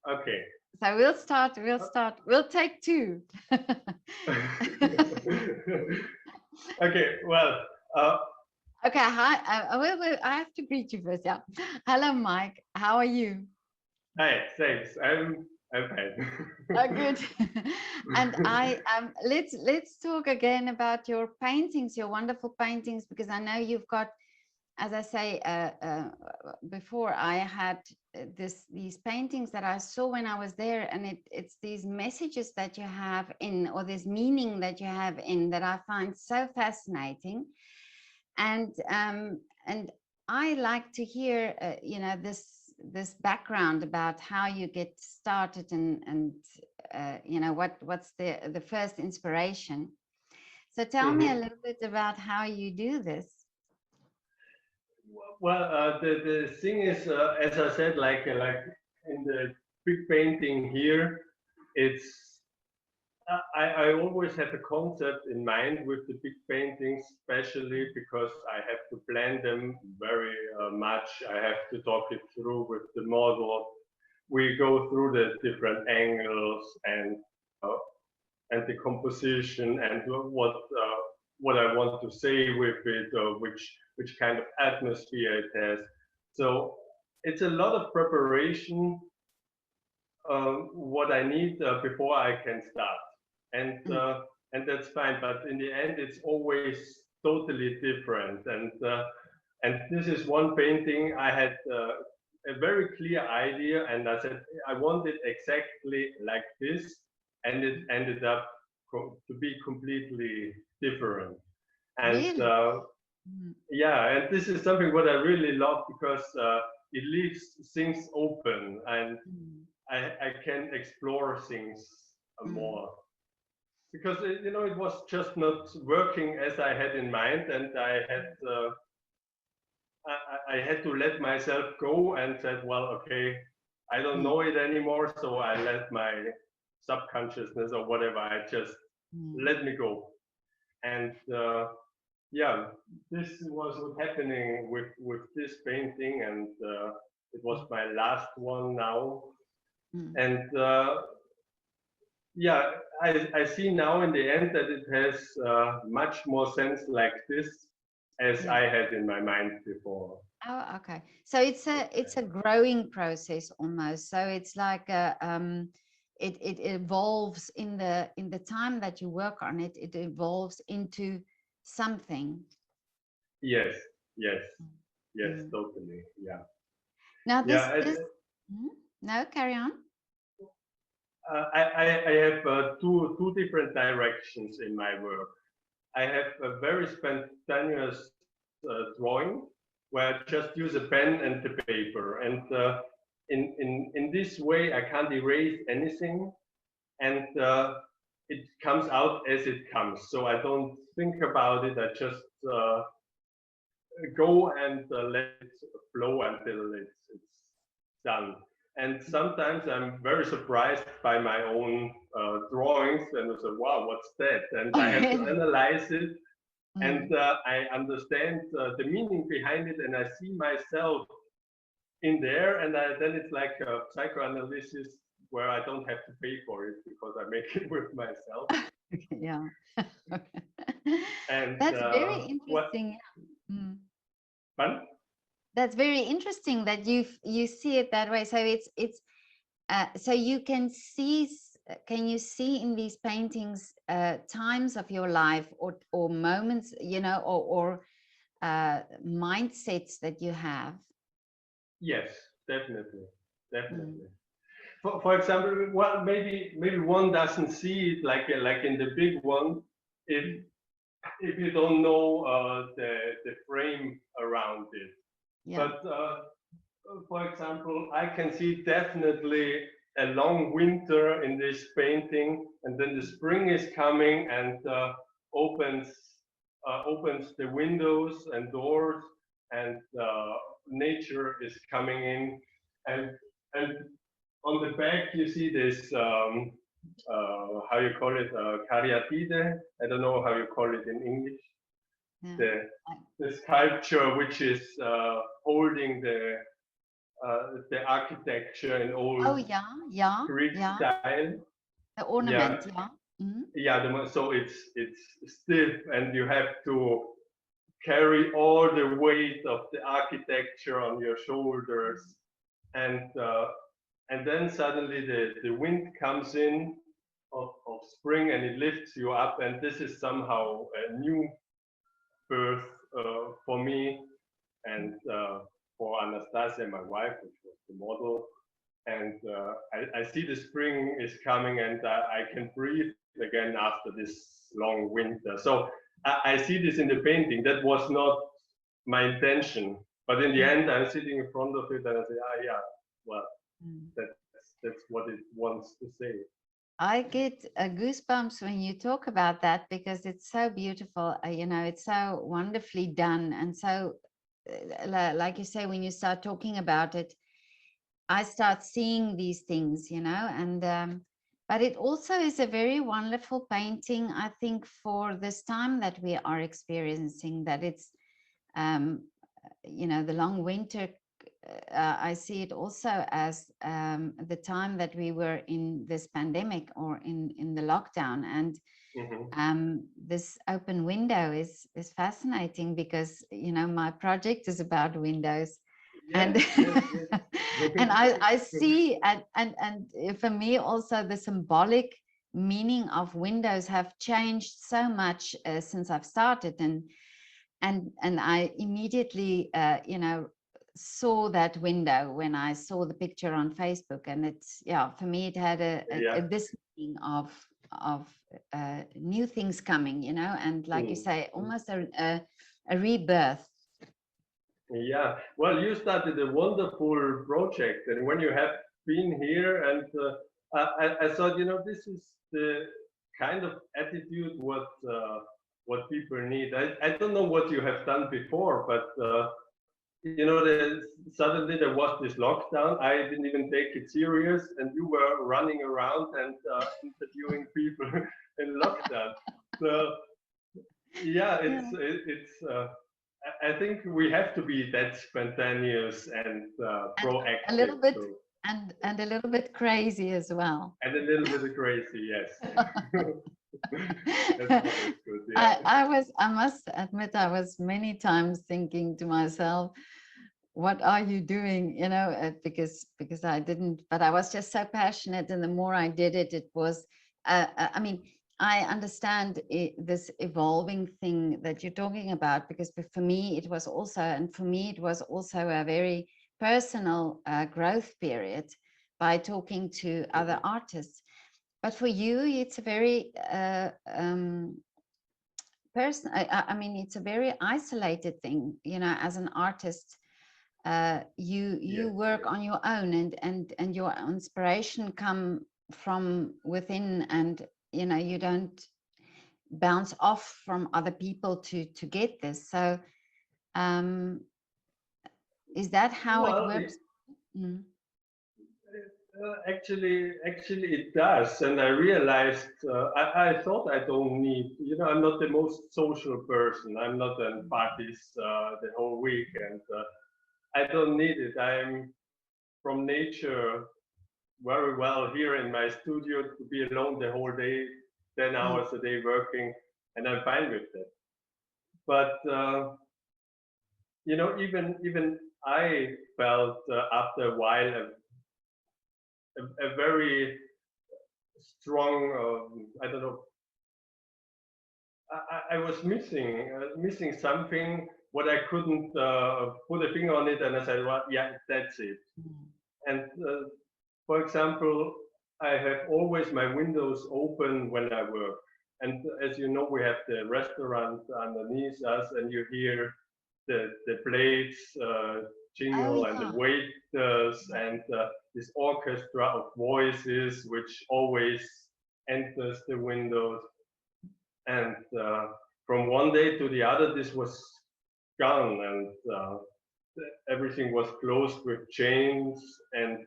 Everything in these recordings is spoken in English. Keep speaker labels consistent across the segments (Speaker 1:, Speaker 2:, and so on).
Speaker 1: Okay.
Speaker 2: So we'll start. We'll take two.
Speaker 1: Okay. Well. Uh,
Speaker 2: Okay. Hi. I have to greet you first. Yeah. Hello, Mike. How are you?
Speaker 1: Hi. Thanks. I'm fine.
Speaker 2: Oh, good. And I let's talk again about your paintings, your wonderful paintings, because I know you've got, as I say, before, I had these paintings that I saw when I was there, and it's these messages that you have in, or this meaning that you have in, that I find so fascinating. And I like to hear, this background about how you get started, and what's the first inspiration. So tell me a
Speaker 1: Mhm.
Speaker 2: little bit about how you do this.
Speaker 1: Well, the thing is, as I said, like in the big painting here, it's I always have a concept in mind with the big paintings, especially because I have to plan them very much. I have to talk it through with the model. We go through the different angles uh, and the composition and what I want to say with it, or which kind of atmosphere it has. So it's a lot of preparation what I need before I can start,
Speaker 2: Mm,
Speaker 1: and that's fine. But in the end, it's always totally different. And this is one painting I had a very clear idea, and I said I want it exactly like this, and it ended up to be completely different. And
Speaker 2: really? Mm,
Speaker 1: yeah, and this is something what I really love because it leaves things open, and
Speaker 2: mm,
Speaker 1: I can explore things
Speaker 2: mm,
Speaker 1: more because it was just not working as I had in mind, and I had to let myself go and said, well, okay, I don't
Speaker 2: mm,
Speaker 1: know it anymore, so I let my subconsciousness or whatever, I just
Speaker 2: mm.
Speaker 1: let me go. And yeah, this was what happening with this painting, and it was my last one now.
Speaker 2: Mm.
Speaker 1: And yeah, I see now in the end that it has much more sense like this as
Speaker 2: Yeah.
Speaker 1: I had in my mind before.
Speaker 2: Oh, okay. So it's a growing process almost. So it's like it evolves in the time that you work on it. It evolves into something.
Speaker 1: Yes, yes, yes,
Speaker 2: Mm.
Speaker 1: totally. Yeah,
Speaker 2: Now
Speaker 1: yeah.
Speaker 2: this mm, no, carry on.
Speaker 1: I have two different directions in my work. I have a very spontaneous drawing where I just use a pen and the paper, and in this way I can't erase anything, and it comes out as it comes. So I don't think about it. I just go and let it flow until it's done. And sometimes I'm very surprised by my own drawings, and I say, "Wow, what's that?" And I have to
Speaker 2: Really?
Speaker 1: analyze it, and
Speaker 2: Mm.
Speaker 1: I understand the meaning behind it, and I see myself in there, and then it's like a psychoanalysis where I don't have to pay for it because I make it with myself.
Speaker 2: Yeah.
Speaker 1: And
Speaker 2: That's very
Speaker 1: what
Speaker 2: interesting. Yeah. Mm.
Speaker 1: fun?
Speaker 2: That's very interesting that you see it that way. So it's so you can see, can you see in these paintings times of your life, or moments, or mindsets that you have?
Speaker 1: Yes, definitely,
Speaker 2: Mm,
Speaker 1: definitely. For example, well, maybe one doesn't see it like in the big one if
Speaker 2: mm,
Speaker 1: if you don't know the frame around it.
Speaker 2: yeah.
Speaker 1: But for example, I can see definitely a long winter in this painting, and then the spring is coming and opens opens the windows and doors, and nature is coming in, and and on the back you see this how you call it caryatide. I don't know how you call it in English.
Speaker 2: Yeah.
Speaker 1: The
Speaker 2: I-
Speaker 1: the sculpture which is holding the architecture in old
Speaker 2: Oh yeah, yeah,
Speaker 1: Greek
Speaker 2: yeah.
Speaker 1: style.
Speaker 2: The
Speaker 1: Yeah,
Speaker 2: ornament, yeah. Mhm.
Speaker 1: yeah. So it's stiff, and you have to carry all the weight of the architecture on your shoulders, and then suddenly the wind comes in of spring and it lifts you up, and this is somehow a new birth for me and for Anastasia, my wife, which was the model. And I see the spring is coming, and I can breathe again after this long winter. So I see this in the painting. That was not my intention, but in the
Speaker 2: Mm,
Speaker 1: end, I'm sitting in front of it and I say, ah, yeah, well,
Speaker 2: mm.
Speaker 1: that's what it wants to say.
Speaker 2: I get goosebumps when you talk about that because it's so beautiful. You know, it's so wonderfully done. And so, like you say, when you start talking about it, I start seeing these things, you know, and but it also is a very wonderful painting, I think, for this time that we are experiencing, that it's, um, you know, the long winter. I see it also as the time that we were in this pandemic or in the lockdown, and
Speaker 1: Mm-hmm.
Speaker 2: this open window is fascinating because, you know, my project is about windows, and
Speaker 1: Yes, yes, yes.
Speaker 2: and I see, and for me also the symbolic meaning of windows have changed so much since I've started, and I immediately you know, saw that window when I saw the picture on Facebook, and it's, yeah, for me it had
Speaker 1: Yeah.
Speaker 2: this meaning of new things coming, you know, and like you
Speaker 1: Mm.
Speaker 2: say,
Speaker 1: Mm.
Speaker 2: almost a rebirth.
Speaker 1: Yeah. Well, you started a wonderful project, and when you have been here, and I thought, you know, this is the kind of attitude what people need. I don't know what you have done before, but you know, suddenly there was this lockdown. I didn't even take it serious, and you were running around and interviewing people in lockdown. So yeah,
Speaker 2: Yeah.
Speaker 1: it's. I think we have to be that spontaneous and
Speaker 2: And a
Speaker 1: proactive.
Speaker 2: little bit,
Speaker 1: So
Speaker 2: and a little bit crazy as well.
Speaker 1: and a little bit crazy, yes. That's always good. Yeah.
Speaker 2: I must admit, I was many times thinking to myself, what are you doing, you know, because I didn't, but I was just so passionate, and the more I did it, it was I mean, I understand this evolving thing that you're talking about, because for me it was also, and for me it was also a very personal growth period by talking to other
Speaker 1: Mhm.
Speaker 2: artists. But for you it's a very person, I mean, it's a very isolated thing, you know, as an artist. You
Speaker 1: Yes,
Speaker 2: work
Speaker 1: yes.
Speaker 2: on your own, and your inspiration come from within, and you know, you don't bounce off from other people to get this. So um is that how it
Speaker 1: Well,
Speaker 2: works? Mm.
Speaker 1: actually, it does, and I realized I thought I don't need. You know, I'm not the most social person. I'm not in parties the whole week, and I don't need it. I'm from nature very well here in my studio to be alone the whole day, 10
Speaker 2: Mm.
Speaker 1: hours a day working, and I'm fine with that. But you know, even I felt after a while a very strong, I don't know, I was missing something what I couldn't put a finger on it, and I said, well, yeah, that's it.
Speaker 2: Mm.
Speaker 1: And for example, I have always my windows open when I work. And as you know, we have the restaurant underneath us, and you hear the plates
Speaker 2: Oh
Speaker 1: jingle and the
Speaker 2: yeah.
Speaker 1: waiters
Speaker 2: Yeah.
Speaker 1: and this orchestra of voices which always enters the windows. And from one day to the other, this was gone, and everything was closed with chains, and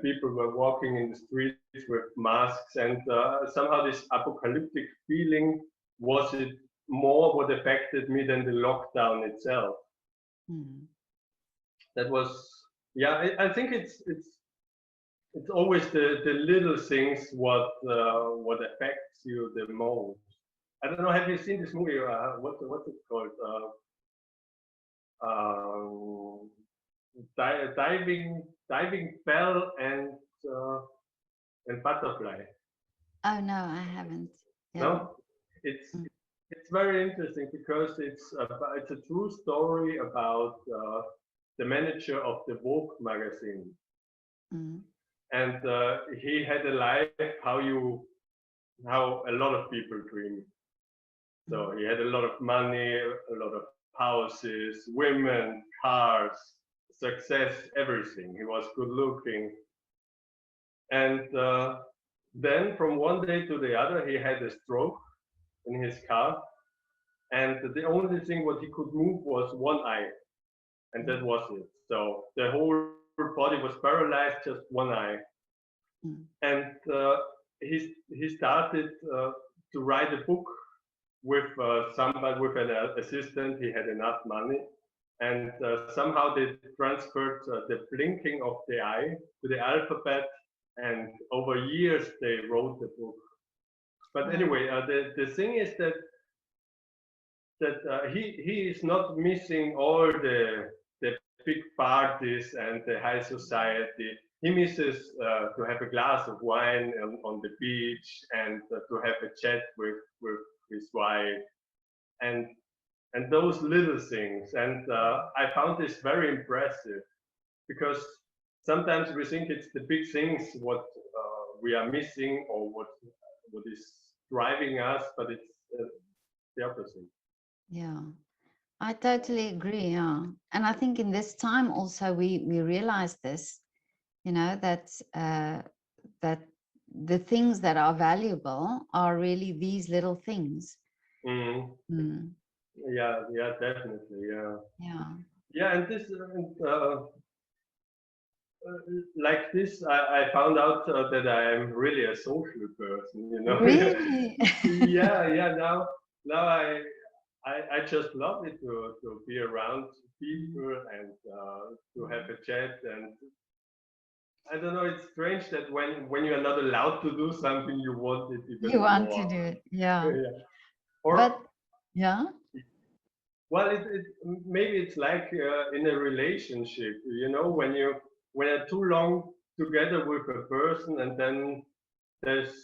Speaker 1: people were walking in the streets with masks, and somehow this apocalyptic feeling was it more what affected me than the lockdown itself.
Speaker 2: Mm.
Speaker 1: That was Yeah, I think it's always the little things what affects you the most. I don't know. Have you seen this movie? What's it called? Um, diving bell uh, and butterfly.
Speaker 2: Oh no, I haven't. Yeah.
Speaker 1: No, it's
Speaker 2: Mm,
Speaker 1: it's very interesting because it's a true story about the manager of the Vogue magazine,
Speaker 2: mm,
Speaker 1: and he had a life how a lot of people dream.
Speaker 2: mm,
Speaker 1: So he had a lot of money, a lot of houses, women, cars, success, everything. He was good looking, and then from one day to the other, he had a stroke in his car, and the only thing what he could move was one eye, and that
Speaker 2: mm,
Speaker 1: was it. So the whole body was paralyzed, just one eye.
Speaker 2: mm,
Speaker 1: And he started to write a book with somebody, with an assistant. He had enough money, and somehow they transferred the blinking of the eye to the alphabet, and over years they wrote the book. But
Speaker 2: wow.
Speaker 1: anyway, the thing is that he is not missing all the big parties and the high society. He misses to have a glass of wine on the beach and to have a chat with his wife and and those little things. And I found this very impressive because sometimes we think it's the big things what we are missing or what is driving us, but it's the opposite.
Speaker 2: Yeah. I totally agree. Yeah. And I think in this time also we realize this, you know, that the things that are valuable are really these little things.
Speaker 1: Mm.
Speaker 2: Mm,
Speaker 1: Yeah, yeah, definitely, yeah,
Speaker 2: yeah.
Speaker 1: yeah, and this, like this, I found out that I am really a social person, you know.
Speaker 2: Really?
Speaker 1: Yeah, yeah. Now I just love it to be around people and to have a chat. And I don't know, it's strange that when you are not allowed to do something, you want it
Speaker 2: You
Speaker 1: even
Speaker 2: want to
Speaker 1: more.
Speaker 2: do it. Yeah.
Speaker 1: Yeah. Or
Speaker 2: But yeah.
Speaker 1: well, maybe it's like in a relationship, you know, when you're too long together with a person, and then there's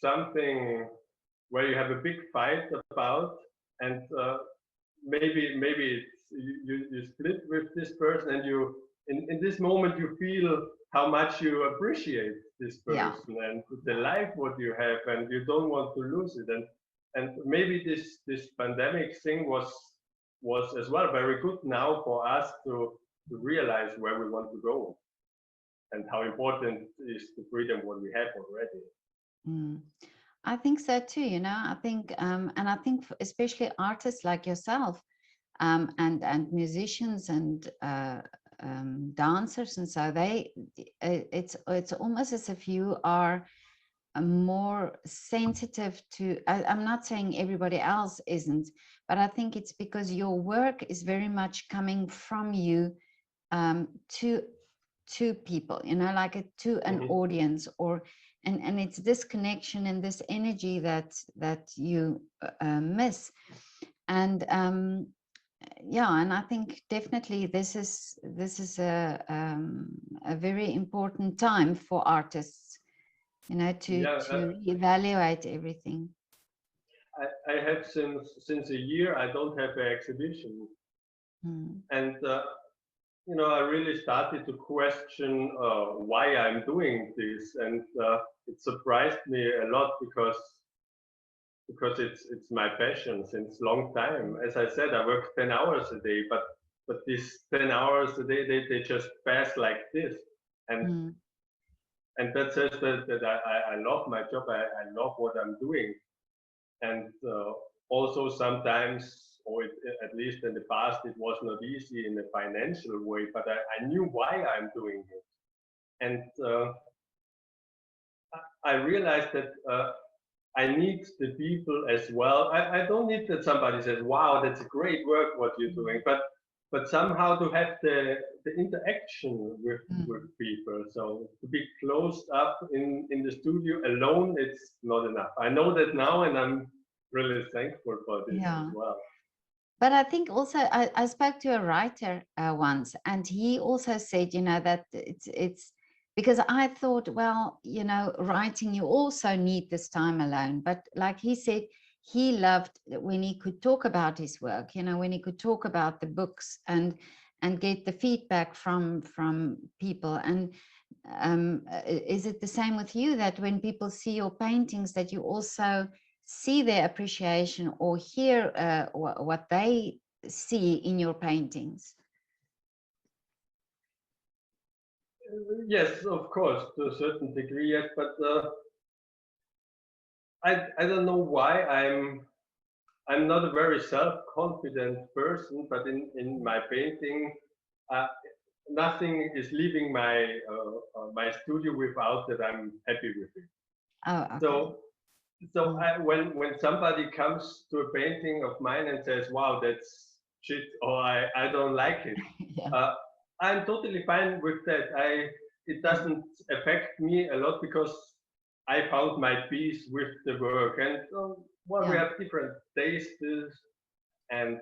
Speaker 1: something where you have a big fight about, and maybe it's, you split with this person, and you in this moment you feel how much you appreciate this
Speaker 2: Yeah.
Speaker 1: person and the life what you have, and you don't want to lose it. And maybe this pandemic thing was as well very good now for us to realize where we want to go and how important is the freedom what we have already.
Speaker 2: Mm. I think so too, you know. I think and I think especially artists like yourself, and musicians and dancers, and so it's almost as if you are more sensitive to. I'm not saying everybody else isn't, but I think it's because your work is very much coming from you, to people, you know, like to an
Speaker 1: Hmm.
Speaker 2: audience, or and it's this connection and this energy that you miss. And yeah, and I think definitely this is a very important time for artists, you know,
Speaker 1: Yeah,
Speaker 2: to reevaluate everything.
Speaker 1: I have since a year I don't have an exhibition,
Speaker 2: Mm,
Speaker 1: and you know I really started to question why I'm doing this, and it surprised me a lot because it's my passion since long time. As I said, I work 10 hours a day, but these 10 hours a day they just pass like this, and
Speaker 2: mm,
Speaker 1: and that says that I love my job. I love what I'm doing, and also sometimes, or at least in the past, it was not easy in a financial way, but I knew why I'm doing it. And I realized that I need the people as well. I don't need that somebody says, wow, that's a great work what you're doing,
Speaker 2: mm,
Speaker 1: but but somehow to have the interaction with
Speaker 2: Mm.
Speaker 1: people. So to be closed up in the studio alone, it's not enough. I know that now, and I'm really thankful for this as
Speaker 2: Yeah.
Speaker 1: well.
Speaker 2: But I think also I spoke to a writer once, and he also said, you know, that it's because I thought, well, you know, writing, you also need this time alone. But like he said, he loved when he could talk about his work, you know, when he could talk about the books and get the feedback from people. And is it the same with you, that when people see your paintings, that you also see their appreciation or hear what they see in your paintings?
Speaker 1: Yes, of course, to a certain degree, yes, but I don't know why I'm not a very self-confident person, but in my painting, uh, nothing is leaving my studio without that I'm happy with it.
Speaker 2: Oh, okay.
Speaker 1: So so
Speaker 2: Mm.
Speaker 1: when somebody comes to a painting of mine and says, "Wow, that's shit," or I don't like it,
Speaker 2: Yeah.
Speaker 1: uh, I'm totally fine with that. It
Speaker 2: Mm.
Speaker 1: doesn't affect me a lot because I found my peace with the work, and well, we
Speaker 2: Yeah.
Speaker 1: have different tastes, and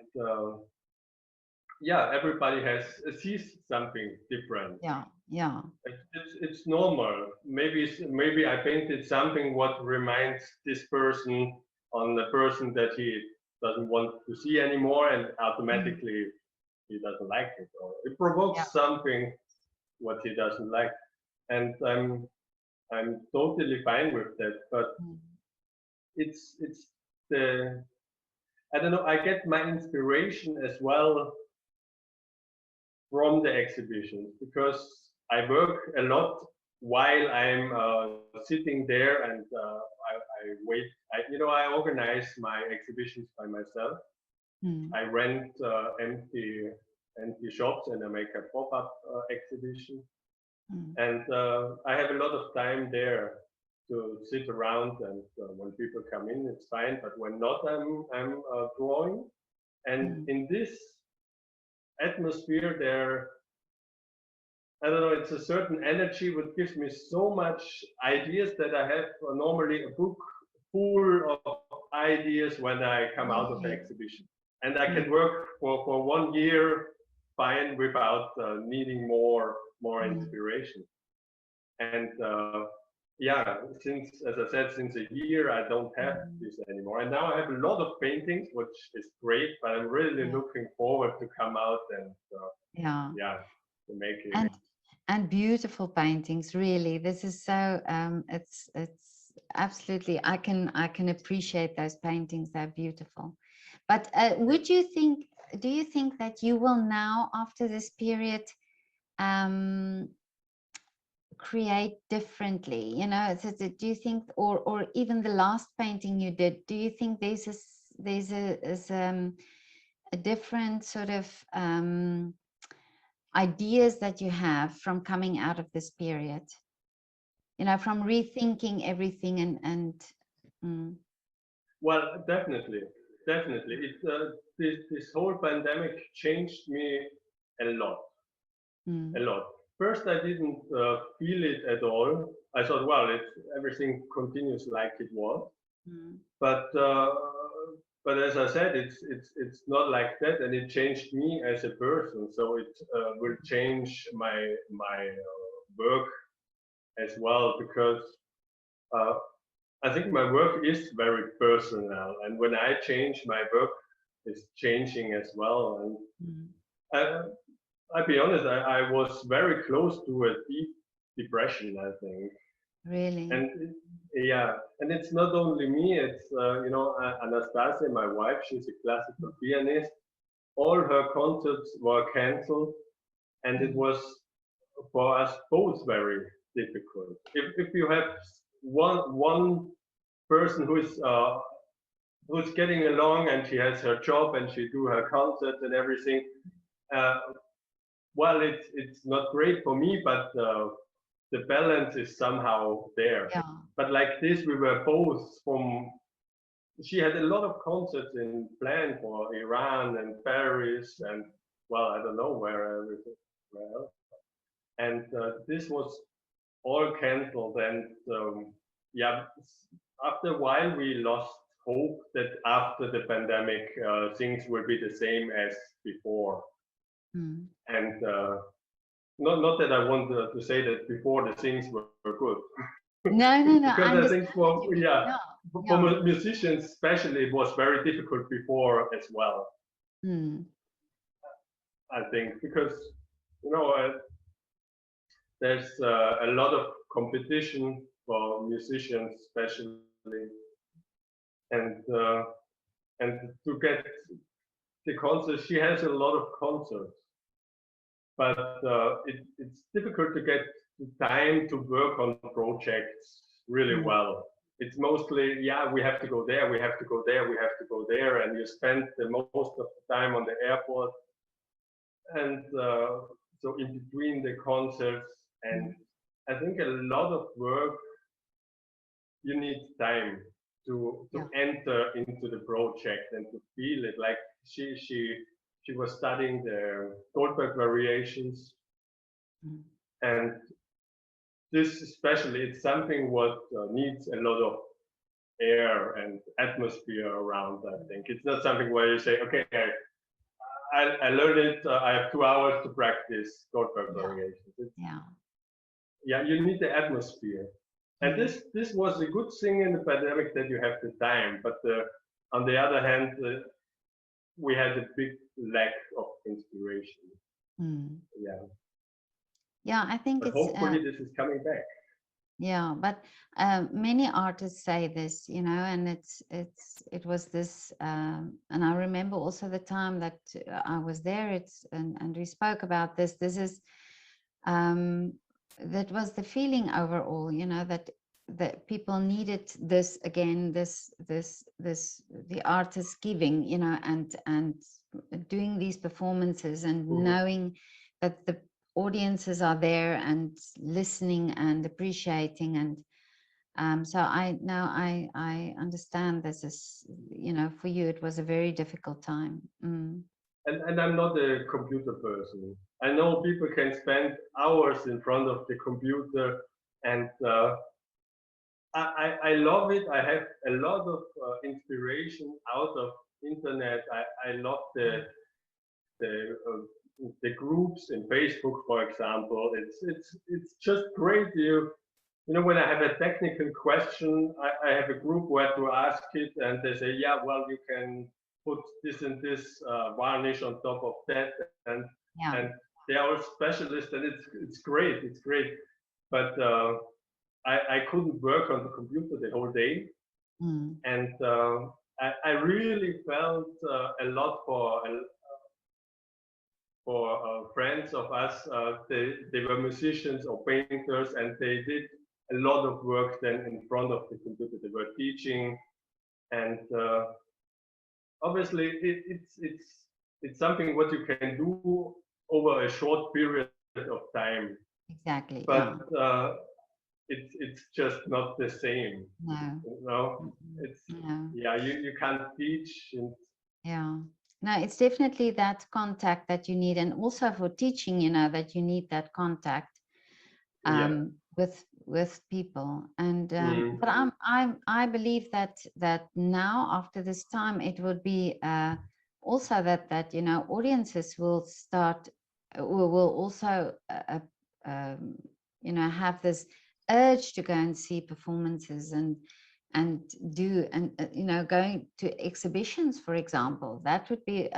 Speaker 1: yeah, everybody has sees something different.
Speaker 2: Yeah. Yeah.
Speaker 1: It's normal. Maybe I painted something what reminds this person on the person that he doesn't want to see anymore, and
Speaker 2: Mm.
Speaker 1: automatically he doesn't like it, or it
Speaker 2: Yeah.
Speaker 1: provokes something what he doesn't like, and I'm totally fine with that. But
Speaker 2: Mm.
Speaker 1: it's the I don't know. I get my inspiration as well from the exhibitions because I work a lot while I'm sitting there and I wait. I organize my exhibitions by myself.
Speaker 2: Mm.
Speaker 1: I rent empty shops and I make a pop-up exhibition.
Speaker 2: Mm.
Speaker 1: And I have a lot of time there to sit around. And when people come in, it's fine. But when not, I'm drawing. And
Speaker 2: Mm.
Speaker 1: in this atmosphere, there I don't know, it's a certain energy which gives me so much ideas that I have normally a book full of ideas when I come out of the
Speaker 2: Really?
Speaker 1: exhibition. And I can
Speaker 2: Mm.
Speaker 1: work for 1 year fine without needing more
Speaker 2: Mm.
Speaker 1: inspiration. And yeah, as I said, since a year I don't have
Speaker 2: Mm.
Speaker 1: this anymore. And now I have a lot of paintings, which is great, but I'm really
Speaker 2: Yeah.
Speaker 1: looking forward to come out and
Speaker 2: Yeah.
Speaker 1: yeah, to make it.
Speaker 2: And beautiful paintings, really. This is so it's absolutely, I can appreciate those paintings. They're beautiful. But do you think that you will now, after this period, um create differently, do you think, or even the last painting you did, do you think there's a different sort of ideas that you have from coming out of this period, from rethinking everything and mm,
Speaker 1: Well, definitely. This whole pandemic changed me a lot, a
Speaker 2: mm,
Speaker 1: lot. First, I didn't feel it at all. I thought, well, everything continues like it was.
Speaker 2: mm,
Speaker 1: But but as I said, it's not like that, and it changed me as a person. So it will change my work as well because uh, I think my work is very personal, and when I change, my work is changing as well. And
Speaker 2: mm.
Speaker 1: I, I'll be honest, I was very close to a deep depression, I think.
Speaker 2: Really?
Speaker 1: And yeah, and it's not only me, it's, Anastasia, my wife, she's a classical pianist. All her concerts were cancelled, and it
Speaker 2: Mm,
Speaker 1: was for us both very difficult. If you have one person who's getting along and she has her job and she do her concerts and everything. Uh, well, it's not great for me, but the balance is somehow there.
Speaker 2: yeah.
Speaker 1: But like this, we were both from. She had a lot of concerts in plan for Iran and Paris, and well, I don't know where else. And this was all cancelled. And yeah, after a while, we lost hope that after the pandemic, things will be the same as before. And not that I want to say that before the things were good.
Speaker 2: No, no, no.
Speaker 1: Because
Speaker 2: I
Speaker 1: I think for
Speaker 2: yeah,
Speaker 1: for musicians especially, it was very difficult before as well. I think because you know there's a lot of competition for musicians, especially, and and to get the concerts, she has a lot of concerts, but it's difficult to get time to work on projects really well. It's mostly, yeah, we have to go there, we have to go there, we have to go there, and you spend the most of the time on the airport, and so in between the concerts, and I think a lot of work, you need time to enter into the project and to feel it. Like she was studying the Goldberg variations, and this especially, it's something what needs a lot of air and atmosphere around. I think it's not something where you say, okay, I learned it. I have 2 hours to practice Goldberg variations. Yeah, you need the atmosphere, and this was a good thing in the pandemic that you have the time. But on the other hand, we had a big lack of inspiration.
Speaker 2: Yeah, I think
Speaker 1: but
Speaker 2: it's
Speaker 1: hopefully this is coming back.
Speaker 2: Yeah, but many artists say this, you know, and it was this, and I remember also the time that I was there. And we spoke about this. This is that was the feeling overall, you know, that people needed this again, the artist giving, you know, and doing these performances and knowing that the audiences are there and listening and appreciating. And so I understand this is, you know, for you it was a very difficult time.
Speaker 1: And I'm not a computer person. I know people can spend hours in front of the computer, and I love it. I have a lot of inspiration out of internet. I love the groups in Facebook, for example. It's just great. You know, when I have a technical question, I have a group where to ask it, and they say, yeah, well, you can put this and this varnish on top of that, and they are all specialists, and it's great. It's great, but I couldn't work on the computer the whole day, and I really felt a lot for friends of us. They were musicians or painters, and they did a lot of work then in front of the computer. They were teaching, and obviously it's something what you can do over a short period of time.
Speaker 2: Exactly.
Speaker 1: But it's just not the same. No. You know? It's you can't teach.
Speaker 2: No, it's definitely that contact that you need, and also for teaching, you know, that you need that contact with people. And but I believe that now after this time it would be also that you know, audiences will start will also you know, have this urge to go and see performances and do, and you know, going to exhibitions, for example. That would be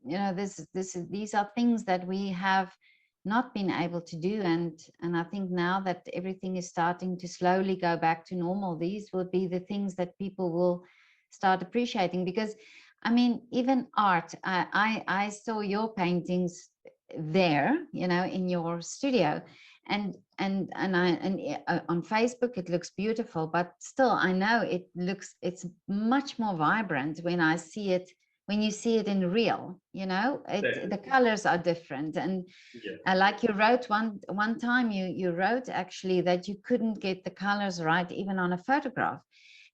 Speaker 2: you know, these are things that we have not been able to do, and I think now that everything is starting to slowly go back to normal, these will be the things that people will start appreciating. Because I mean, even art, I saw your paintings there, you know, in your studio, and on Facebook it looks beautiful, but still I know it's much more vibrant when I see it, when you see it in real, you know, the colors are different. And like you wrote one time, you wrote actually that you couldn't get the colors right even on a photograph,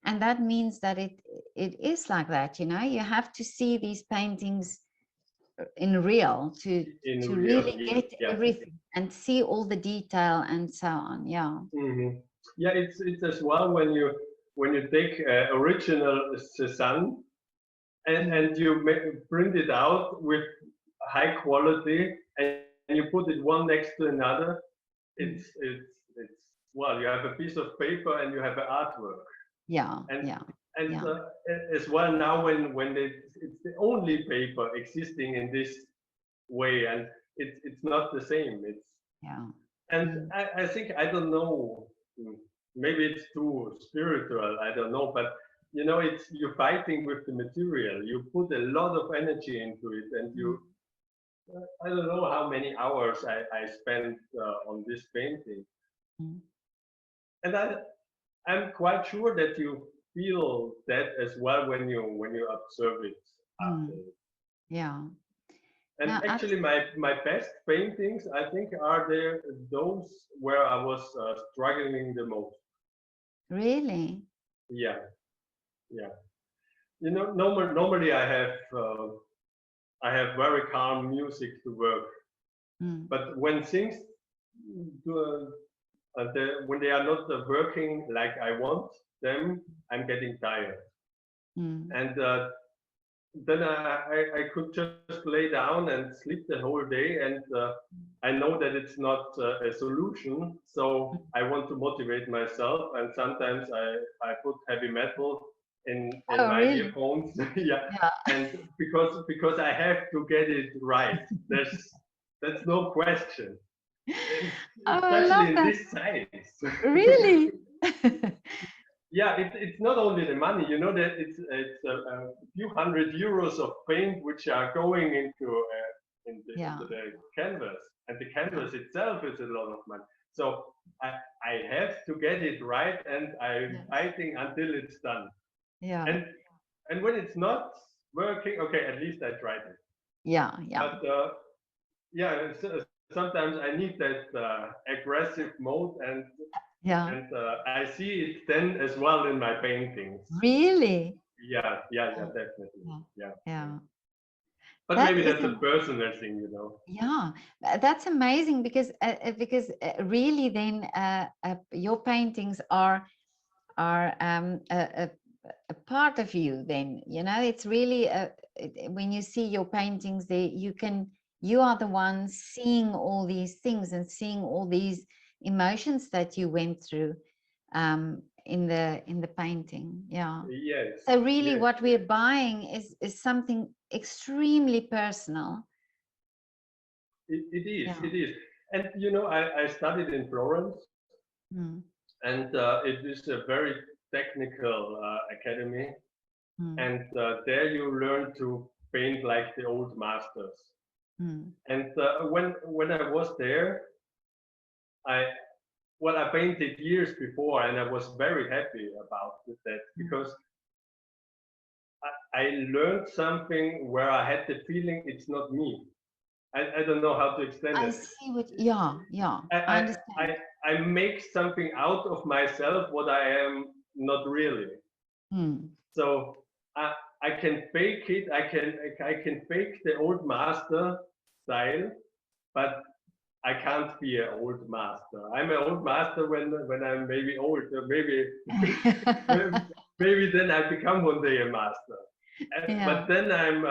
Speaker 2: and that means that it is like that, you know. You have to see these paintings in real to
Speaker 1: in real,
Speaker 2: really
Speaker 1: yeah,
Speaker 2: get
Speaker 1: yeah.
Speaker 2: everything and see all the detail and so on. Yeah.
Speaker 1: Yeah, it's as well when you take original Cézanne and you print it out with high quality and you put it one next to another. It's well, you have a piece of paper and you have an artwork.
Speaker 2: Yeah,
Speaker 1: and
Speaker 2: yeah,
Speaker 1: and
Speaker 2: yeah,
Speaker 1: as well now when it's the only paper existing in this way, and it's not the same. It's
Speaker 2: yeah.
Speaker 1: and I think I don't know, maybe it's too spiritual, I don't know, but you know, it's you're fighting with the material. You put a lot of energy into it, and you I don't know how many hours I spent on this painting, and I'm quite sure that you feel that as well when you observe it after.
Speaker 2: Yeah.
Speaker 1: And
Speaker 2: Now,
Speaker 1: actually, my best paintings, I think, are there those where I was struggling the most.
Speaker 2: really?
Speaker 1: Yeah, yeah. You know, normally I have very calm music to work, but when things when they are not working like I want them, I'm getting tired. And then I could just lay down and sleep the whole day, and I know that it's not a solution. So I want to motivate myself, and sometimes I put heavy metal in
Speaker 2: Oh,
Speaker 1: my
Speaker 2: really?
Speaker 1: earphones. Yeah,
Speaker 2: Yeah.
Speaker 1: and because I have to get it right. That's no question,
Speaker 2: Oh, I
Speaker 1: especially
Speaker 2: love
Speaker 1: in
Speaker 2: that.
Speaker 1: this size.
Speaker 2: Really?
Speaker 1: Yeah, it's not only the money, you know, that it's a few hundred euros of paint which are going
Speaker 2: Yeah.
Speaker 1: into the canvas, and the canvas itself is a lot of money. So I have to get it right, and I'm
Speaker 2: Yes.
Speaker 1: fighting until it's done.
Speaker 2: Yeah.
Speaker 1: And when it's not working, okay, at least I tried it.
Speaker 2: Yeah. Yeah.
Speaker 1: But yeah, sometimes I need that aggressive mode,
Speaker 2: Yeah.
Speaker 1: and I see it then as well in my paintings.
Speaker 2: Really?
Speaker 1: Yeah, definitely.
Speaker 2: Yeah.
Speaker 1: Yeah.
Speaker 2: Yeah.
Speaker 1: But
Speaker 2: That
Speaker 1: maybe
Speaker 2: is
Speaker 1: that's a personal thing, you know.
Speaker 2: Yeah, that's amazing because really then your paintings are a part of you. Then you know it's really when you see your paintings, you are the one seeing all these things and seeing all these emotions that you went through in the painting. Yeah.
Speaker 1: Yes.
Speaker 2: So really,
Speaker 1: Yes.
Speaker 2: what we're buying is something extremely personal.
Speaker 1: It is.
Speaker 2: Yeah.
Speaker 1: It is. And you know, I studied in Florence,
Speaker 2: Mm.
Speaker 1: and it is a very technical academy, and there you learn to paint like the old masters. And when I was there, I well, I painted years before, and I was very happy about that because I learned something where I had the feeling it's not me. I don't know how to explain
Speaker 2: I
Speaker 1: it.
Speaker 2: see what, yeah,
Speaker 1: I,
Speaker 2: I
Speaker 1: I,
Speaker 2: understand.
Speaker 1: I make something out of myself what I am not really. So I, I can fake it. I can fake the old master style, but I can't be an old master. I'm an old master when I'm maybe old. Maybe maybe then I become one day a master.
Speaker 2: Yeah,
Speaker 1: But then I'm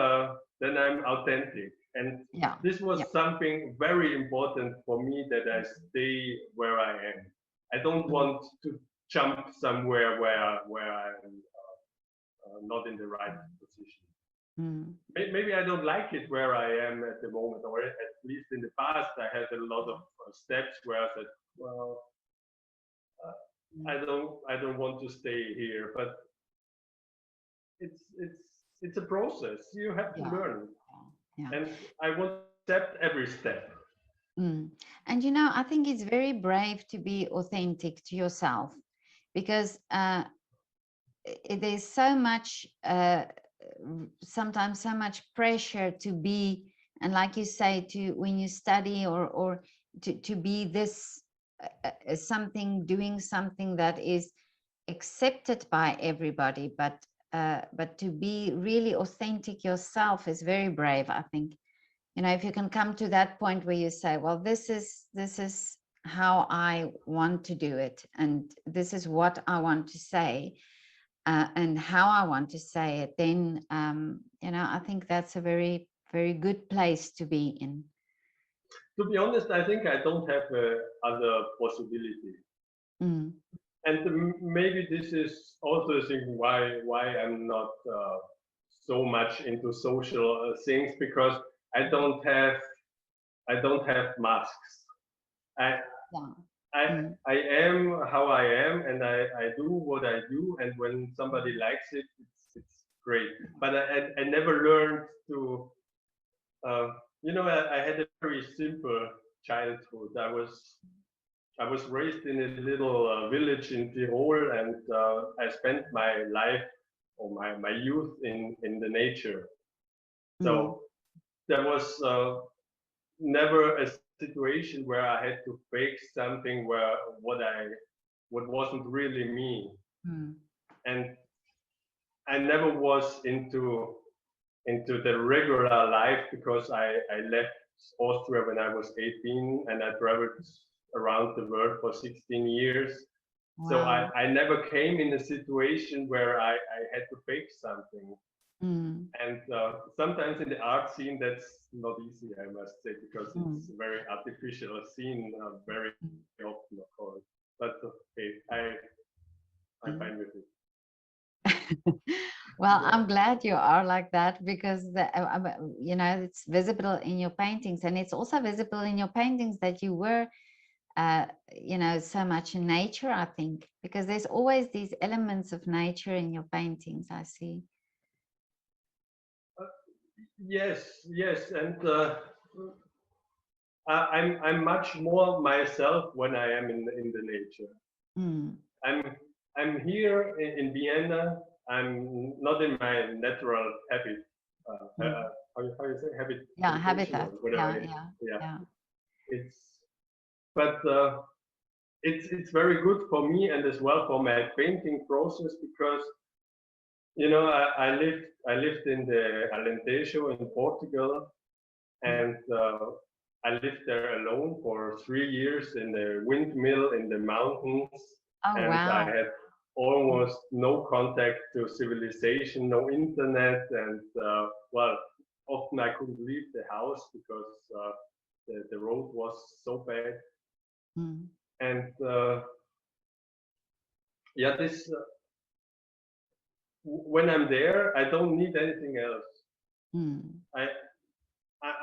Speaker 1: authentic, and
Speaker 2: yeah,
Speaker 1: this was
Speaker 2: yeah,
Speaker 1: something very important for me, that I stay where I am. I don't want to jump somewhere where I'm not in the right position. Maybe I don't like it where I am at the moment, or at least in the past I had a lot of steps where I said, well, I don't want to stay here, but it's a process. You have to
Speaker 2: yeah,
Speaker 1: learn,
Speaker 2: yeah.
Speaker 1: and I want to accept every step.
Speaker 2: And you know, I think it's very brave to be authentic to yourself, because there's so much, sometimes so much pressure to be, and like you say, to when you study or to be this something, doing something that is accepted by everybody, but to be really authentic yourself is very brave, I think. you know, if you can come to that point where you say, well, this is how I want to do it, and this is what I want to say, and how I want to say it, then you know, I think that's a very, very good place to be in.
Speaker 1: To be honest, I think I don't have other possibility.
Speaker 2: Mm.
Speaker 1: And maybe this is also a thing why I'm not so much into social things, because I don't have masks. I
Speaker 2: Yeah.
Speaker 1: I
Speaker 2: Mm.
Speaker 1: I am how I am, and I do what I do, and when somebody likes it, it's great. But I never learned to uh, you know, I had a very simple childhood. I was raised in a little village in Tyrol, and I spent my life or my youth in the nature. So
Speaker 2: Mm.
Speaker 1: there was never a situation where I had to fake something where what wasn't really me.
Speaker 2: Mm.
Speaker 1: And I never was into the regular life, because I left Austria when I was 18, and I traveled around the world for 16 years. So
Speaker 2: Wow.
Speaker 1: I never came in a situation where I had to fake something.
Speaker 2: Mm.
Speaker 1: And sometimes in the art scene, that's not easy, I must say, because it's
Speaker 2: Mm.
Speaker 1: a very artificial scene, very often, of course. But okay, I'm
Speaker 2: Mm.
Speaker 1: fine with it.
Speaker 2: Well,
Speaker 1: Yeah.
Speaker 2: I'm glad you are like that, because you know, it's visible in your paintings, and it's also visible in your paintings that you were, you know, so much in nature, I think, because there's always these elements of nature in your paintings, I see.
Speaker 1: Yes, yes, and I'm much more myself when I am in the nature.
Speaker 2: Mm.
Speaker 1: I'm I'm here in Vienna. I'm not in my natural habit.
Speaker 2: Mm.
Speaker 1: How you say
Speaker 2: Yeah,
Speaker 1: habitation or
Speaker 2: habitat.
Speaker 1: whatever.
Speaker 2: Yeah, yeah,
Speaker 1: Yeah,
Speaker 2: yeah.
Speaker 1: it's but it's very good for me, and as well for my painting process, because you know I lived in the Alentejo in Portugal,
Speaker 2: Mm.
Speaker 1: and I lived there alone for 3 years in a windmill in the mountains,
Speaker 2: Oh,
Speaker 1: and I
Speaker 2: wow.
Speaker 1: had almost no contact to civilization, no internet, and well, often I couldn't leave the house because the road was so bad.
Speaker 2: Mm.
Speaker 1: And yeah, this when I'm there, I don't need anything else.
Speaker 2: Mm.
Speaker 1: I,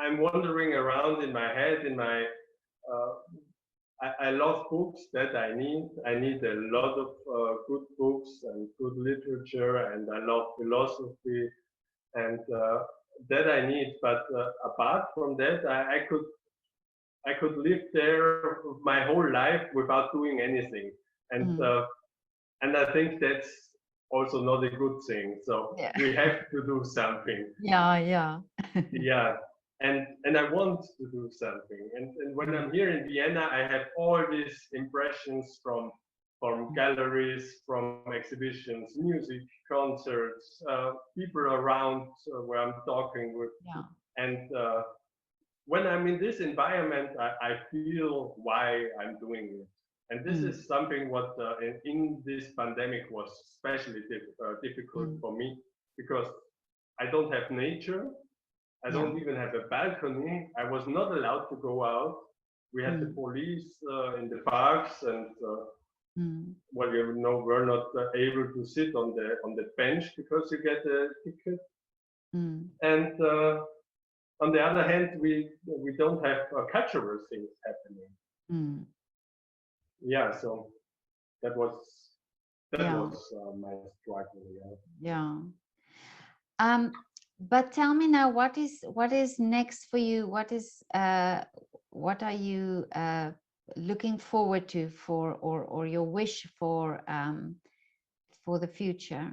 Speaker 1: I'm wandering around in my head, in my uh, I love books that I need. I need a lot of good books and good literature, and I love philosophy, and that I need. But apart from that, I could live there my whole life without doing anything, and
Speaker 2: Mm.
Speaker 1: and I think that's also not a good thing. So
Speaker 2: Yeah.
Speaker 1: we have to do something.
Speaker 2: Yeah, yeah.
Speaker 1: Yeah, and I want to do something. And when
Speaker 2: Mm.
Speaker 1: I'm here in Vienna, I have all these impressions from
Speaker 2: Mm.
Speaker 1: galleries, from exhibitions, music, concerts, people around where I'm talking with.
Speaker 2: Yeah.
Speaker 1: And when I'm in this environment, I feel why I'm doing it. And this
Speaker 2: Mm.
Speaker 1: is something what in this pandemic was especially difficult
Speaker 2: Mm.
Speaker 1: for me, because I don't have nature. I
Speaker 2: Yeah.
Speaker 1: don't even have a balcony. I was not allowed to go out. We had the
Speaker 2: Mm.
Speaker 1: police in the parks, and
Speaker 2: Mm.
Speaker 1: well, you know, we're not able to sit on the bench because you get a ticket.
Speaker 2: Mm.
Speaker 1: And on the other hand, we don't have cultural things happening.
Speaker 2: Mm.
Speaker 1: Yeah, so that was that
Speaker 2: Yeah.
Speaker 1: was my struggle. Yeah.
Speaker 2: Yeah. But tell me now, what is next for you? What are you looking forward to for, or your wish for the future?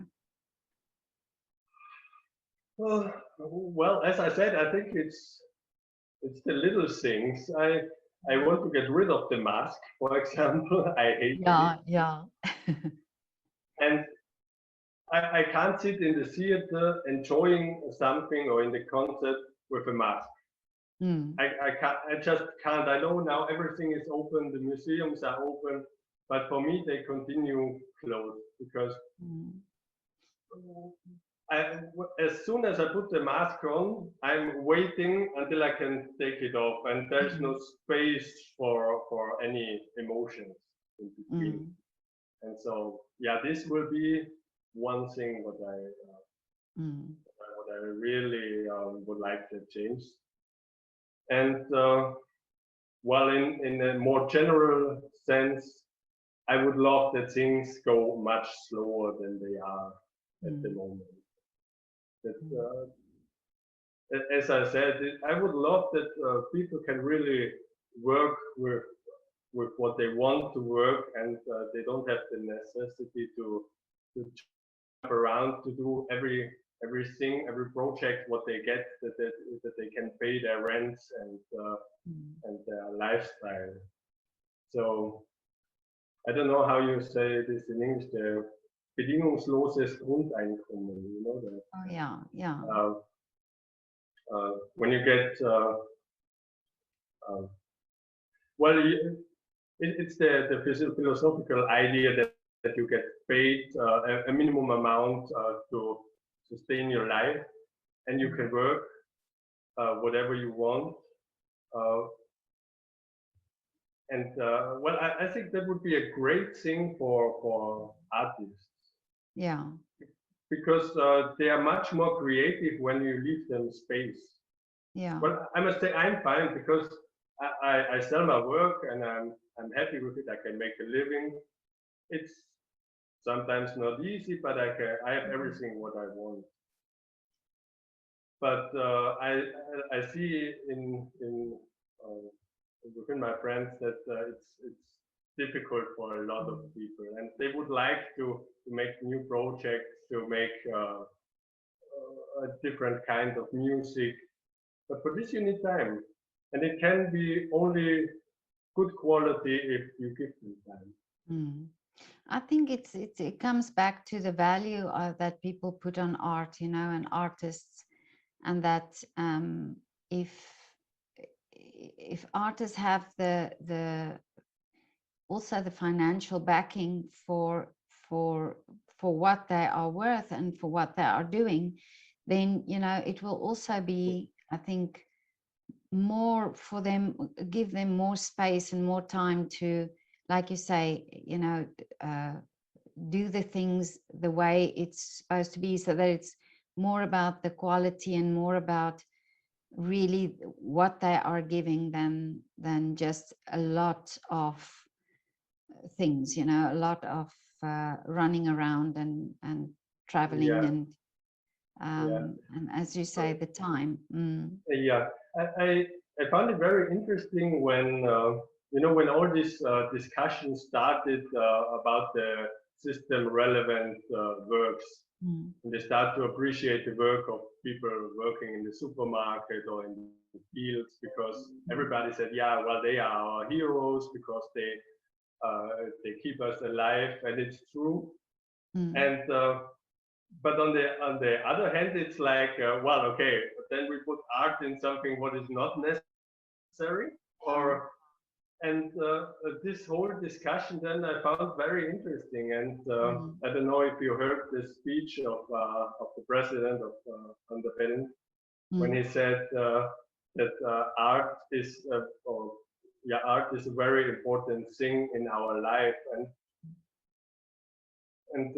Speaker 1: Well, as I said, I think it's the little things. I want to get rid of the mask, for example. I hate it,
Speaker 2: Yeah, yeah.
Speaker 1: and I can't sit in the theater enjoying something or in the concert with a mask.
Speaker 2: Mm.
Speaker 1: I just can't. I know now everything is open, the museums are open, but for me they continue closed because
Speaker 2: Mm.
Speaker 1: as soon as I put the mask on, I'm waiting until I can take it off, and there's no
Speaker 2: Mm.
Speaker 1: space for any emotions in between.
Speaker 2: Mm.
Speaker 1: And so, yeah, this will be one thing
Speaker 2: Mm.
Speaker 1: what I really would like to change. And while in a more general sense, I would love that things go much slower than they are at the
Speaker 2: Mm.
Speaker 1: moment. That,
Speaker 2: Mm.
Speaker 1: as I said, I would love that people can really work with what they want to work, and they don't have the necessity to jump around to do everything, every project what they get, that they can pay their rents
Speaker 2: Mm.
Speaker 1: and their lifestyle. So I don't know how you say this in English. The bedingungsloses Grundeinkommen, you know that.
Speaker 2: Oh yeah, yeah.
Speaker 1: When you get uh, well, it's the philosophical idea that you get paid a minimum amount to sustain your life, and you can work whatever you want. Uh, and well, I think that would be a great thing for artists
Speaker 2: Yeah.
Speaker 1: because they are much more creative when you leave them space.
Speaker 2: Yeah.
Speaker 1: Well, I must say I'm fine because I sell my work and I'm happy with it. I can make a living. It's sometimes not easy, but I have everything what I want. But I see in uh, within my friends that it's difficult for a lot of people, and they would like to make new projects, to make a different kind of music. But for this you need time, and it can be only good quality if you give them time.
Speaker 2: Mm. I think it comes back to the value that people put on art, you know, and artists, and that if artists have the also the financial backing for what they are worth and for what they are doing, then you know it will also be, I think, more for them, give them more space and more time to, like you say, you know, do the things the way it's supposed to be, so that it's more about the quality and more about really what they are giving than just a lot of things, you know, a lot of running around and traveling
Speaker 1: Yeah, yeah,
Speaker 2: and as you say, the time.
Speaker 1: yeah. I found it very interesting when you know when all this discussion started about the system relevant works,
Speaker 2: Mm.
Speaker 1: and they start to appreciate the work of people working in the supermarket or in the fields because everybody said, yeah, well, they are our heroes because they keep us alive, and it's true.
Speaker 2: Mm.
Speaker 1: And but on the other hand, it's like, well, okay, but then we put art in something what is not necessary,
Speaker 2: Yeah.
Speaker 1: or and this whole discussion then I found very interesting. And
Speaker 2: Mm.
Speaker 1: I don't know if you heard the speech of the president of Van der Bellen when
Speaker 2: Mm.
Speaker 1: he said that art is or yeah, art is a very important thing in our life. And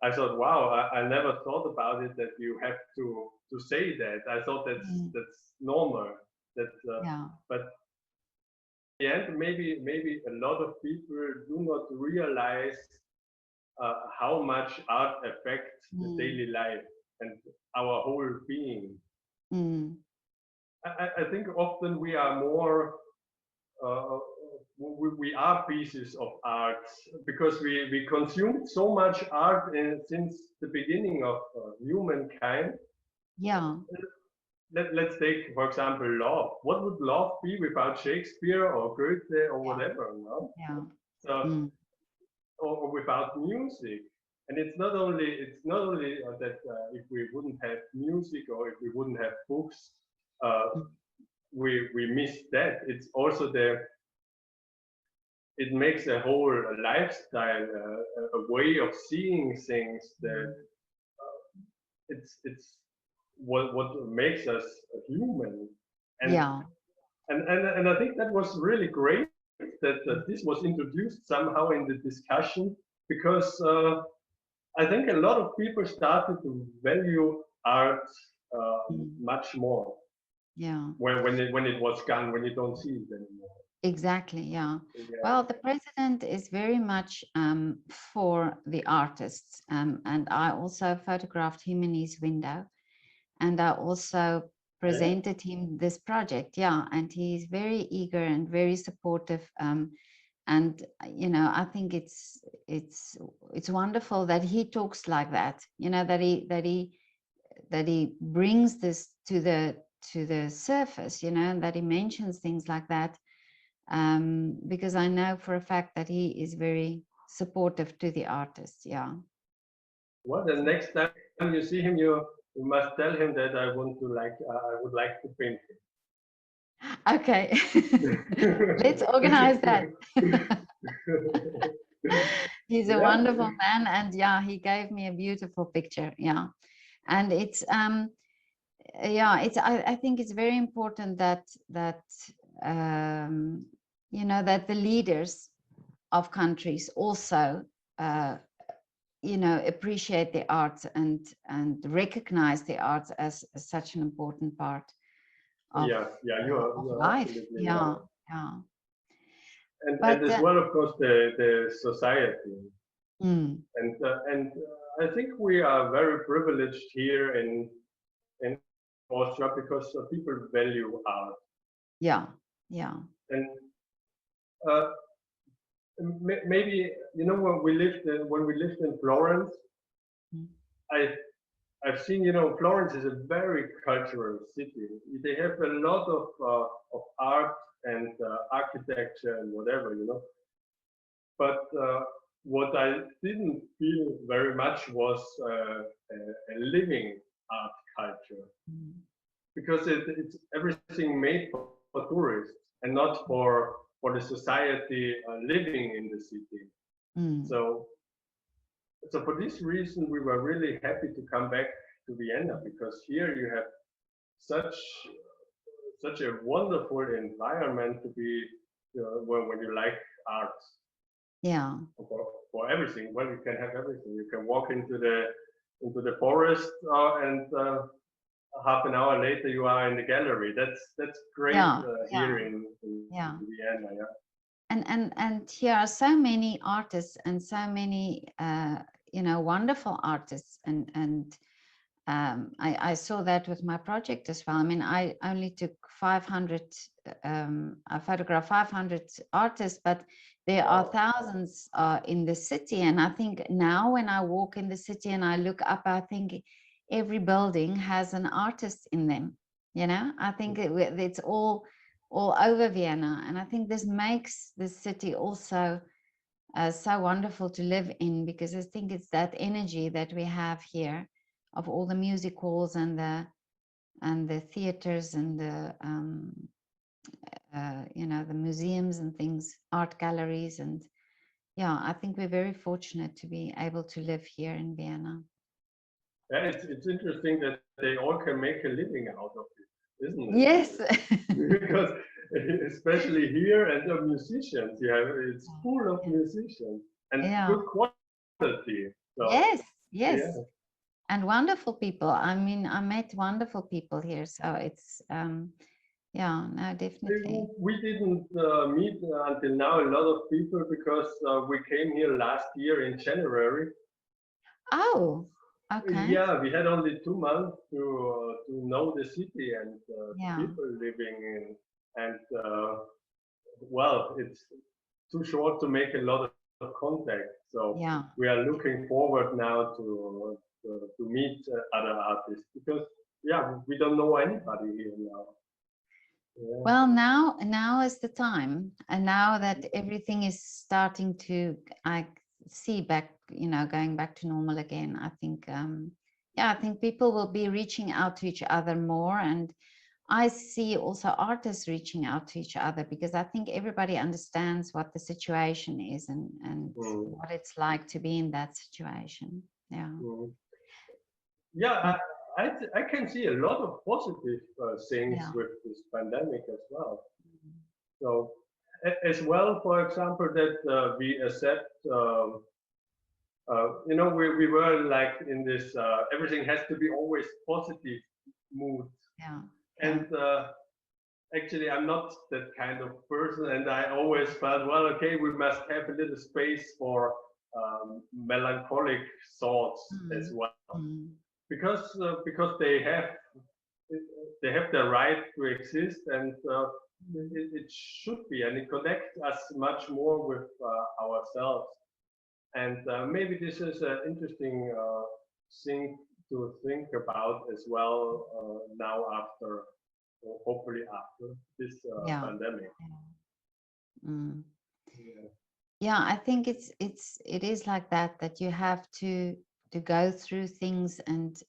Speaker 1: I thought, wow, I never thought about it that you have to say that. I thought
Speaker 2: Mm.
Speaker 1: that's normal. That
Speaker 2: Yeah.
Speaker 1: but in the end, maybe a lot of people do not realize how much art affects the
Speaker 2: Mm.
Speaker 1: daily life and our whole being.
Speaker 2: Mm.
Speaker 1: I think often we are more uh, we are pieces of art because we consumed so much art since the beginning of humankind.
Speaker 2: Yeah.
Speaker 1: Let's take, for example, love. What would love be without Shakespeare or Goethe or
Speaker 2: Yeah.
Speaker 1: whatever? No?
Speaker 2: Yeah.
Speaker 1: So,
Speaker 2: Mm.
Speaker 1: or without music. And it's not only that if we wouldn't have music or if we wouldn't have books, uh,
Speaker 2: Mm.
Speaker 1: we miss that. It's also it makes a whole lifestyle, a way of seeing things that it's what makes us human. And
Speaker 2: Yeah.
Speaker 1: and I think that was really great that this was introduced somehow in the discussion, because I think a lot of people started to value art much more
Speaker 2: Yeah.
Speaker 1: when it was gone, when you don't see it anymore.
Speaker 2: Exactly, yeah.
Speaker 1: Yeah.
Speaker 2: Well, the president is very much for the artists, and I also photographed him in his window, and I also presented him this project, yeah, and he's very eager and very supportive, and you know, I think it's wonderful that he talks like that, you know, that he brings this to the surface, you know, and that he mentions things like that. Because I know for a fact that he is very supportive to the artists. Yeah.
Speaker 1: Well, the next time you see him, you must tell him that I would like to paint
Speaker 2: Okay.
Speaker 1: him.
Speaker 2: Let's organize that. He's a
Speaker 1: Yeah.
Speaker 2: wonderful man, and yeah, he gave me a beautiful picture. Yeah, and it's yeah, it's I think it's very important that you know, that the leaders of countries also you know, appreciate the arts and recognize the arts as such an important part of,
Speaker 1: Yeah, you are
Speaker 2: life.
Speaker 1: absolutely
Speaker 2: Yeah,
Speaker 1: right.
Speaker 2: yeah.
Speaker 1: And
Speaker 2: But
Speaker 1: as well, of course, the society.
Speaker 2: mm,
Speaker 1: And I think we are very privileged here in Austria, because people value art.
Speaker 2: yeah, yeah,
Speaker 1: And uh, maybe, you know, when we lived in Florence,
Speaker 2: mm,
Speaker 1: I I've seen, you know, Florence is a very cultural city. They have a lot of art and architecture and whatever, you know. But what I didn't feel very much was a living art culture,
Speaker 2: mm,
Speaker 1: because it's everything made for tourists and not for the society living in the city.
Speaker 2: mm,
Speaker 1: So so for this reason, we were really happy to come back to Vienna, because here you have such such a wonderful environment to be, you know, when you like art,
Speaker 2: yeah,
Speaker 1: for everything. Well, you can have everything. You can walk into the forest, and half an hour later you are in the gallery. That's great
Speaker 2: yeah,
Speaker 1: here
Speaker 2: yeah,
Speaker 1: in
Speaker 2: yeah.
Speaker 1: Vienna. Yeah.
Speaker 2: And here are so many artists and so many you know, wonderful artists, and I saw that with my project as well. I mean, I only took 500, I photographed 500 artists, but there are thousands in the city. And I think now when I walk in the city and I look up, I think every building has an artist in them. You know, I think it's all over Vienna. And I think this makes the city also so wonderful to live in, because I think it's that energy that we have here of all the music halls and the theaters and the you know, the museums and things, art galleries, and yeah, I think we're very fortunate to be able to live here in Vienna.
Speaker 1: Yeah, it's interesting that they all can make a living out of it, isn't it?
Speaker 2: Yes.
Speaker 1: Because especially here, and the musicians, yeah, it's full of musicians and
Speaker 2: Yeah.
Speaker 1: good quality. So
Speaker 2: Yes,
Speaker 1: yeah.
Speaker 2: yes. And wonderful people. I mean, I met wonderful people here, so it's yeah, no, definitely.
Speaker 1: We didn't meet until now a lot of people, because we came here last year in January.
Speaker 2: Oh, okay.
Speaker 1: Yeah, we had only 2 months to know the city and the
Speaker 2: Yeah.
Speaker 1: people living in, and well, it's too short to make a lot of contact. So
Speaker 2: Yeah.
Speaker 1: we are looking forward now to meet other artists, because yeah, we don't know anybody here now. Yeah.
Speaker 2: Well, now is the time, and now that everything is starting to, I see back, you know, going back to normal again, I think yeah, I think people will be reaching out to each other more, and I see also artists reaching out to each other, because I think everybody understands what the situation is and what it's like to be in that situation. Yeah.
Speaker 1: Yeah, I can see a lot of positive things
Speaker 2: Yeah.
Speaker 1: with this pandemic as well. So as well, for example, that we accept, you know, we were like in this everything has to be always positive mood.
Speaker 2: Yeah.
Speaker 1: And actually, I'm not that kind of person, and I always felt, well, okay, we must have a little space for melancholic thoughts as well, because they have the right to exist, and it should be, and it connects us much more with ourselves. And maybe this is an interesting thing to think about as well now after, hopefully after this pandemic.
Speaker 2: Yeah, I think it is like that you have to go through things and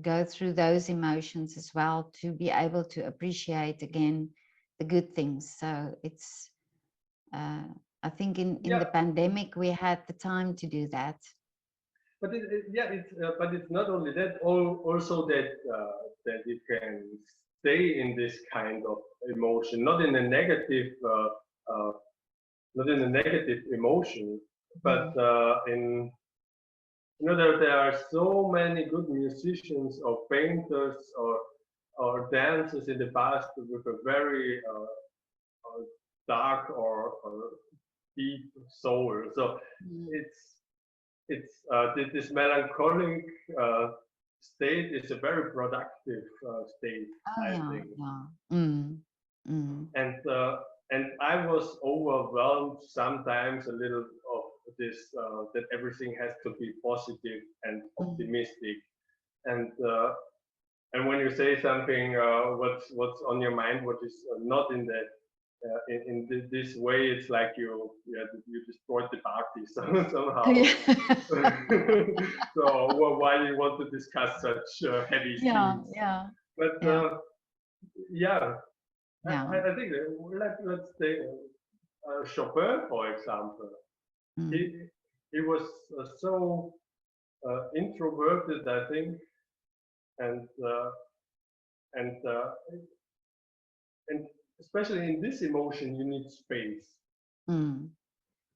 Speaker 2: go through those emotions as well, to be able to appreciate again the good things. So it's I think in the pandemic we had the time to do that.
Speaker 1: But but it's not only that. Also that that you can stay in this kind of emotion, not in a negative, not in a negative emotion, but in, you know, there are so many good musicians or painters or dancers in the past with a very dark or deep soul. So it's this melancholic state is a very productive state, I think. And I was overwhelmed sometimes a little of this that everything has to be positive and optimistic. And when you say something, what's on your mind, what is not in the this way, it's like you destroyed the party somehow. So why do you want to discuss such heavy themes? But I think let's take Chopin, for example. He was so introverted, I think, and especially in this emotion, you need space.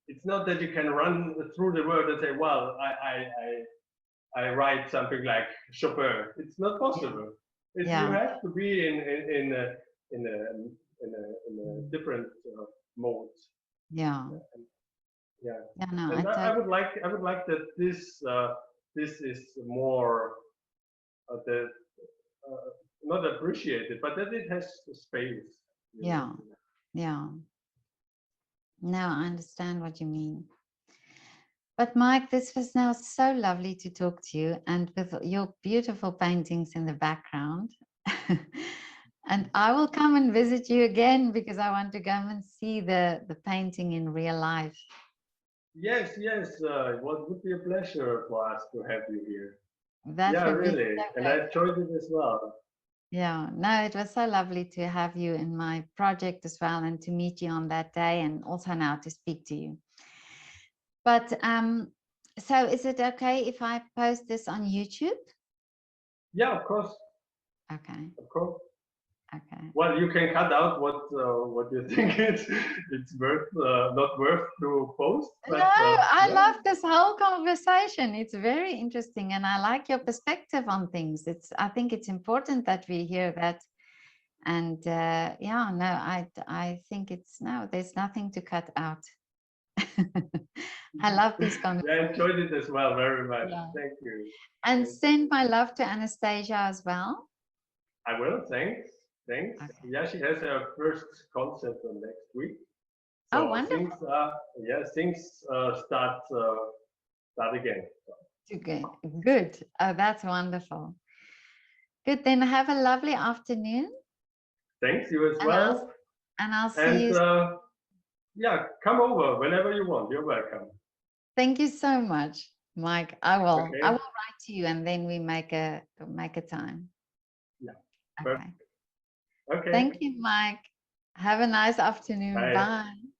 Speaker 1: It's not that you can run through the world and say, "Well, I write something like Chopin." It's not possible. You have to be in a different mode.
Speaker 2: No,
Speaker 1: And I would like that this is more not appreciated, but that it has space.
Speaker 2: No, I understand what you mean. But Mike, this was now so lovely to talk to you, and with your beautiful paintings in the background. And I will come and visit you again, because I want to come and see the painting in real life.
Speaker 1: Yes, it would be a pleasure for us to have you here.
Speaker 2: That would
Speaker 1: really,
Speaker 2: be so
Speaker 1: and I enjoyed it as well.
Speaker 2: Yeah, no, it was so lovely to have you in my project as well, and to meet you on that day, and also now to speak to you. But so is it okay if I post this on YouTube?
Speaker 1: Yeah, of course.
Speaker 2: Okay.
Speaker 1: Of course.
Speaker 2: Okay.
Speaker 1: Well, you can cut out what you think it's worth, not worth to post. But,
Speaker 2: no, I love this whole conversation. It's very interesting, and I like your perspective on things. I think it's important that we hear that. And I think there's nothing to cut out. I love these conversations.
Speaker 1: I enjoyed it as well very much. Thank you.
Speaker 2: And send my love to Anastasia as well.
Speaker 1: I will. Thanks. Okay. Yeah, she has her first concert next week. So
Speaker 2: wonderful.
Speaker 1: Things start again.
Speaker 2: Okay, good. Oh, that's wonderful. Good. Then have a lovely afternoon.
Speaker 1: Thanks, you as well.
Speaker 2: I'll see you.
Speaker 1: Yeah, come over whenever you want. You're welcome.
Speaker 2: Thank you so much, Mike. I will.
Speaker 1: Okay.
Speaker 2: I will write to you, and then we make a time.
Speaker 1: Yeah.
Speaker 2: Okay.
Speaker 1: Okay.
Speaker 2: Thank you, Mike. Have a nice afternoon.
Speaker 1: Bye.
Speaker 2: Bye.